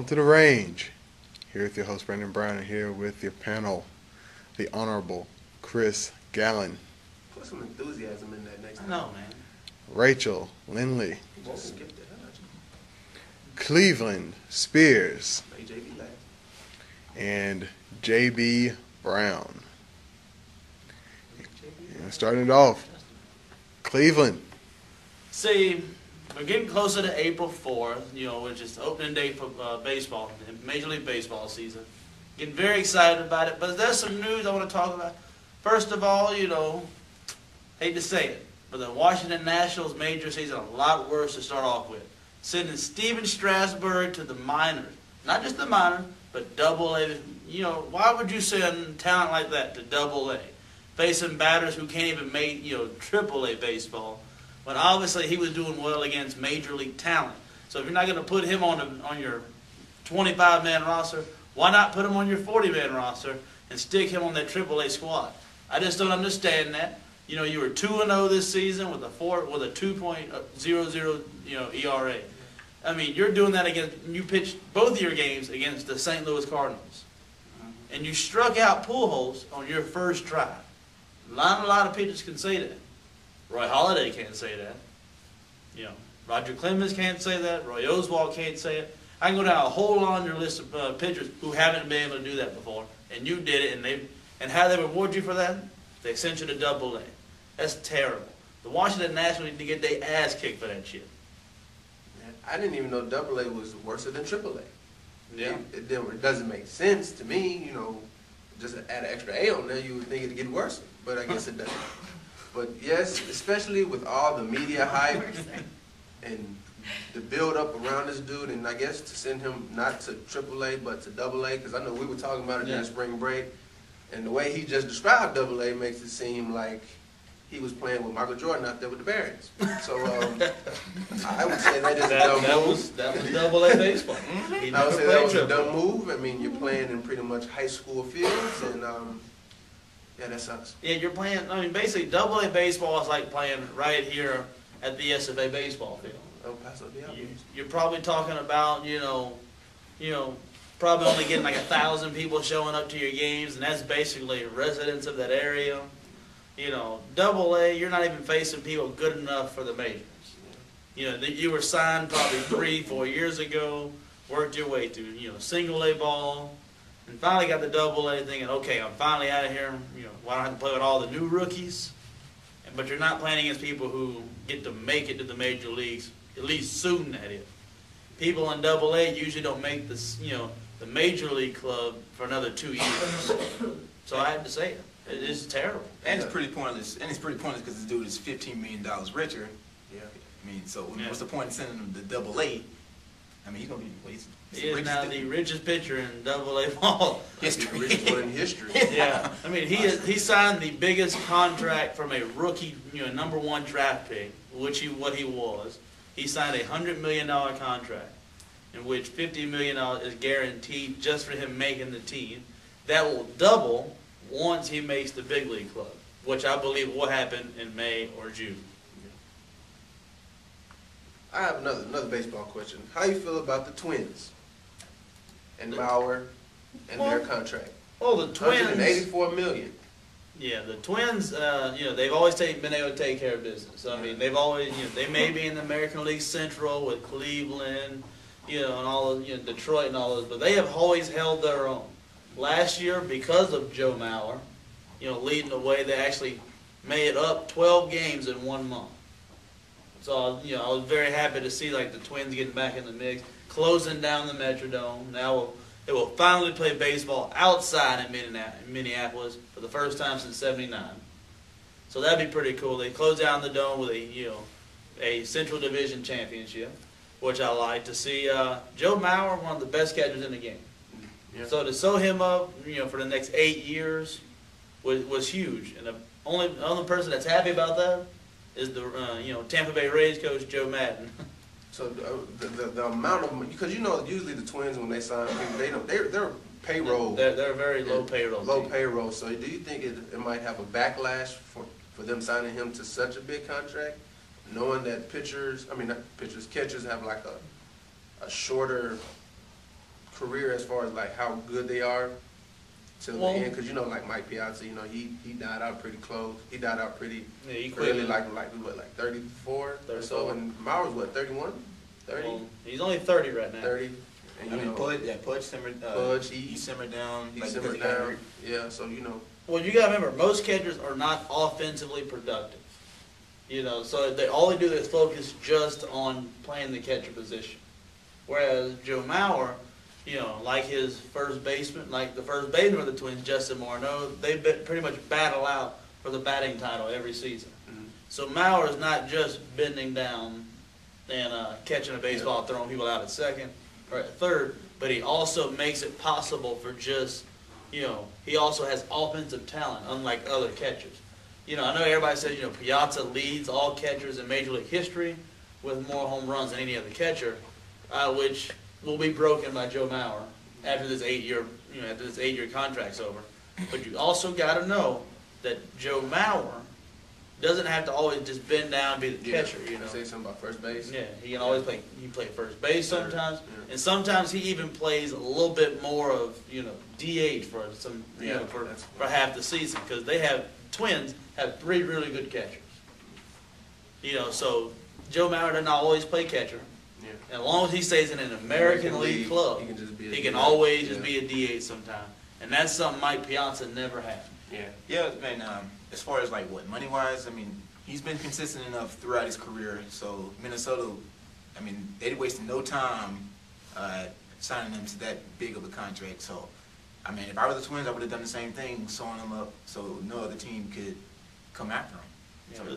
Welcome to the range. Here with your host Brandon Brown, and here with your panel, the Honorable Chris Gallen. Put some enthusiasm in that next time. No, man. Rachel Lindley. Just skip the hell out you. Cleveland Spears. Make JB laugh. And JB Brown. And starting it off, Cleveland. See, we're getting closer to April 4th, which is the opening day for baseball, Major League Baseball season. Getting very excited about it, but there's some news I want to talk about. First of all, hate to say it, but the Washington Nationals major season a lot worse to start off with. Sending Steven Strasburg to the minors. Not just the minors, but Double-A. Why would you send talent like that to Double-A? Facing batters who can't even make, Triple-A baseball. But obviously he was doing well against major league talent. So if you're not going to put him on your 25-man roster, why not put him on your 40-man roster and stick him on that AAA squad? I just don't understand that. You were 2-0 this season with a 2.00 ERA. I mean, you're doing that you pitched both of your games against the St. Louis Cardinals, and you struck out Pujols on your first try. Not a lot of pitchers can say that. Roy Halladay can't say that. Roger Clemens can't say that. Roy Oswalt can't say it. I can go down a whole laundry list of pitchers who haven't been able to do that before, and you did it. And how they reward you for that? They sent you to Double-A. That's terrible. The Washington Nationals need to get their ass kicked for that shit. I didn't even know Double-A was worse than Triple-A. Yeah. It doesn't make sense to me. Just add an extra A on there, you would think it'd get worse, but I guess it doesn't. But yes, especially with all the media hype and the build up around this dude, and I guess to send him not to AAA but to Double-A, because I know we were talking about it during spring break, and the way he just described Double-A makes it seem like he was playing with Michael Jordan out there with the Barons. So I would say that is a dumb move. That was Double-A baseball. I would say that was a dumb move. I mean, you're playing in pretty much high school fields, and yeah, that sucks. Yeah, you're playing. I mean, basically, Double-A baseball is like playing right here at the SFA baseball field. El Paso, yeah. You're probably talking about, probably only getting like 1,000 people showing up to your games, and that's basically residents of that area. Double-A, you're not even facing people good enough for the majors. You were signed probably 3-4 years ago, worked your way through, single-A ball, and finally got the Double-A thinking, okay, I'm finally out of here. Why don't I have to play with all the new rookies? But you're not playing against people who get to make it to the major leagues, at least soon, that is. People in Double-A usually don't make this, the major league club for another 2 years. So I have to say it. It is terrible. And it's pretty pointless. And it's pretty pointless because this dude is $15 million richer. Yeah. I mean, so what's the point in sending him to Double-A? I mean, he's going to be He is now the richest pitcher in Double-A ball. History. The richest one in history. Yeah. I mean, he signed the biggest contract from a rookie, #1 draft pick, what he was. He signed a $100 million contract, in which $50 million is guaranteed just for him making the team. That will double once he makes the big league club, which I believe will happen in May or June. I have another baseball question. How you feel about the Twins and Bauer and their contract? Well, the Twins, $184 million. Yeah, the Twins, they've always been able to take care of business. I mean, they've always, they may be in the American League Central with Cleveland, and all of, Detroit and all those, but they have always held their own. Last year, because of Joe Mauer, leading the way, they actually made up 12 games in 1 month. So, I was very happy to see, the Twins getting back in the mix, closing down the Metrodome. Now they will finally play baseball outside in Minneapolis for the first time since '79. So that'd be pretty cool. They close down the dome with a Central Division championship, which I like to see. Joe Mauer, one of the best catchers in the game. Yeah. So to sew him up, for the next 8 years was huge. And the only person that's happy about that is the Tampa Bay Rays coach Joe Madden. So the amount of money, because usually the Twins, when they sign people, they're payroll. They're very low payroll. Low payroll. So do you think it might have a backlash for them signing him to such a big contract, knowing that catchers have like a shorter career as far as like how good they are till Well- the end? Because you know, like Mike Piazza, you know, he died out pretty close. He died out pretty Yeah, he quit. early, like what, like 34 or so, 34. and Mauer's what, 31, 30, Well, he's only 30 right now. 30. And I you mean, know, Pudge simmered. Pudge, he simmered down. he like, simmered because he got down. hurt. Yeah, so you know, Well, you gotta remember, most catchers are not offensively productive. You know, so all they do is focus just on playing the catcher position. Whereas Joe Mauer, you know, like his first baseman, like the first baseman of the Twins, Justin Morneau, they pretty much battle out for the batting title every season. Mhm. So Mauer is not just bending down and catching a baseball, throwing people out at second or at third, but he also makes it possible for just, you know, he also has offensive talent, unlike other catchers. You know, I know everybody says, you know, Piazza leads all catchers in Major League history with more home runs than any other catcher, which will be broken by Joe Mauer after this 8-year contract's over. But you also got to know that Joe Mauer doesn't have to always just bend down and be the catcher. You know, say something about first base. yeah, he can always play. He play first base sometimes, Yeah. and sometimes he even plays a little bit more of, you know, DH for some, you Yeah, know, for that's- half the season, because Twins have 3 really good catchers. You know, so Joe Mauer doesn't always play catcher. Yeah. And as long as he stays in an American League club, he can just be a he can DH. always just Yeah. be a DH sometime, and that's something Mike Piazza never had. Yeah. Yeah, man. As far as like what money wise, I mean, he's been consistent enough throughout his career. So Minnesota, I mean, they wasted no time signing him to that big of a contract. So, I mean, if I were the Twins, I would have done the same thing, sewing him up so no other team could come after him. So Yeah,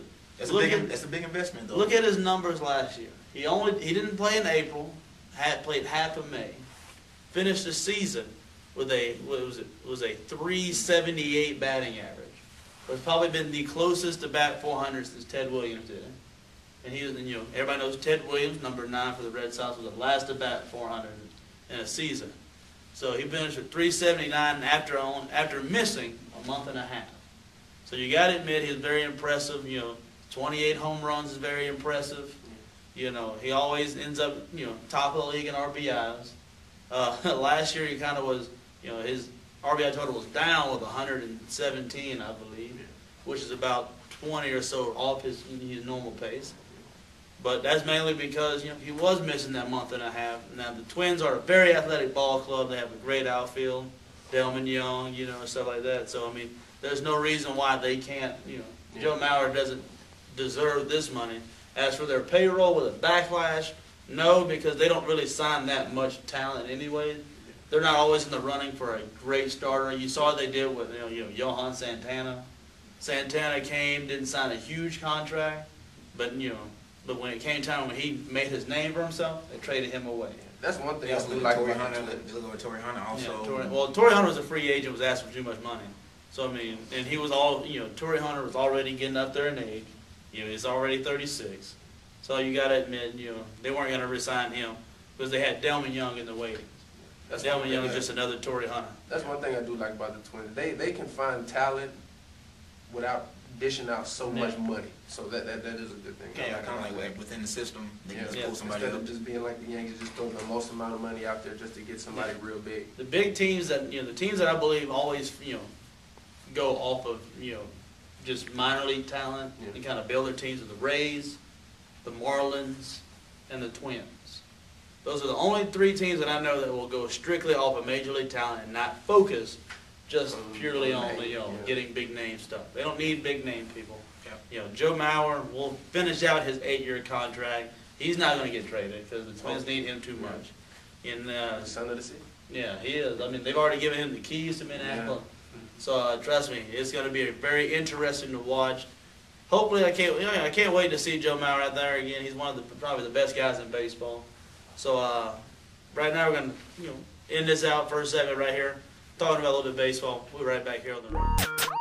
that's a big investment, though. Look at his numbers last year. He didn't play in April. Played half of May. Finished the season with a 378 batting average. It's probably been the closest to bat 400 since Ted Williams did it. And he was, you know, everybody knows Ted Williams, number 9 for the Red Sox, was the last to bat 400 in a season. So he finished with 379 after missing a month and a half. So you got to admit he was very impressive. You know, 28 home runs is very impressive. You know, he always ends up, you know, top of the league in RBIs. Last year he kind of was, you know, his RBI total was down with 117, I believe, which is about 20 or so off his normal pace. But that's mainly because, you know, he was missing that month and a half. Now the Twins are a very athletic ball club. They have a great outfield, Delman Young, you know, and stuff like that. So I mean, there's no reason why they can't, you know, Joe Mauer doesn't deserve this money. As for their payroll with a backlash, no, because they don't really sign that much talent anyway. They're not always in the running for a great starter. You saw what they did with, you know, Johan Santana. Santana came, didn't sign a huge contract, but when it came time when he made his name for himself, they traded him away. That's one thing Yeah, I do like Torrey about Hunter. the Twins. Look at Torrey Hunter also. Torrey Hunter was a free agent, was asked for too much money. So I mean, and he was Torrey Hunter was already getting up there in age. You know, he's already 36. So you got to admit, you know, they weren't going to resign him because they had Delman Young in the waiting. Delman Young is just another Torrey Hunter. That's one thing I do like about the Twins. They can find talent without dishing out so much money. So that is a good thing. Yeah, kind of like within the system, they can just Yeah. pull somebody Instead up. of just being like the Yankees, just throwing the most amount of money out there just to get somebody real big. The big teams that, you know, the teams that I believe always, you know, go off of, you know, just minor league talent and kind of build their teams are the Rays, the Marlins, and the Twins. Those are the only 3 teams that I know that will go strictly off of major league talent and not focus just purely on the, you know, getting big name stuff. They don't need big name people. Yep. You know, Joe Mauer will finish out his 8-year contract. He's not going to get traded because the Twins need him too much. And The son of the city. yeah, he is. I mean, they've already given him the keys to Minneapolis. So trust me, it's going to be very interesting to watch. Hopefully, I can't wait to see Joe Mauer out there again. He's one of probably the best guys in baseball. So right now we're going to end this out first segment right here, talking about a little bit of baseball. We'll be right back here on the road.